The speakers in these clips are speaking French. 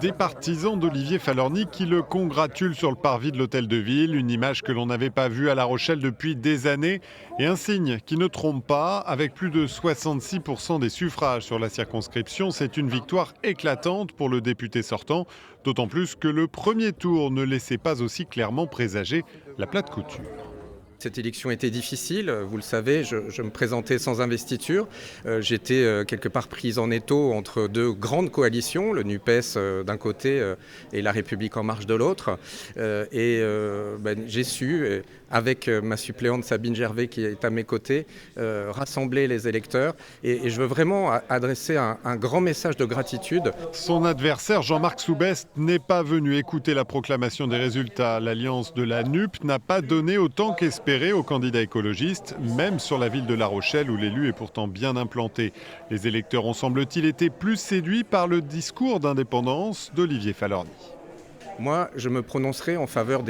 Des partisans d'Olivier Falorni qui le congratulent sur le parvis de l'hôtel de ville, une image que l'on n'avait pas vue à La Rochelle depuis des années et un signe qui ne trompe pas. Avec plus de 66% des suffrages sur la circonscription, c'est une victoire éclatante pour le député sortant, d'autant plus que le premier tour ne laissait pas aussi clairement présager la plate couture. Cette élection était difficile, vous le savez, je me présentais sans investiture. J'étais quelque part prise en étau entre deux grandes coalitions, le NUPES d'un côté et La République En Marche de l'autre. J'ai su, avec ma suppléante Sabine Gervais qui est à mes côtés, rassembler les électeurs. Et je veux vraiment adresser un grand message de gratitude. Son adversaire, Jean-Marc Soubest, n'est pas venu écouter la proclamation des résultats. L'alliance de la NUP n'a pas donné autant qu'espéré aux candidats écologistes, même sur la ville de La Rochelle où l'élu est pourtant bien implanté. Les électeurs ont, semble-t-il, été plus séduits par le discours d'indépendance d'Olivier Falorni. Moi, je me prononcerai en faveur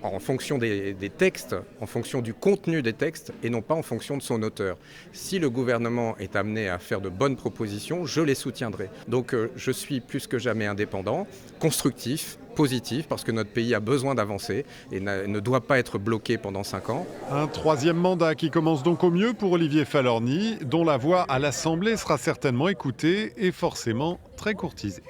en fonction des textes, en fonction du contenu des textes et non pas en fonction de son auteur. Si le gouvernement est amené à faire de bonnes propositions, je les soutiendrai. Donc je suis plus que jamais indépendant, constructif, positif, parce que notre pays a besoin d'avancer et ne doit pas être bloqué pendant 5 ans. Un troisième mandat qui commence donc au mieux pour Olivier Falorni, dont la voix à l'Assemblée sera certainement écoutée et forcément très courtisée.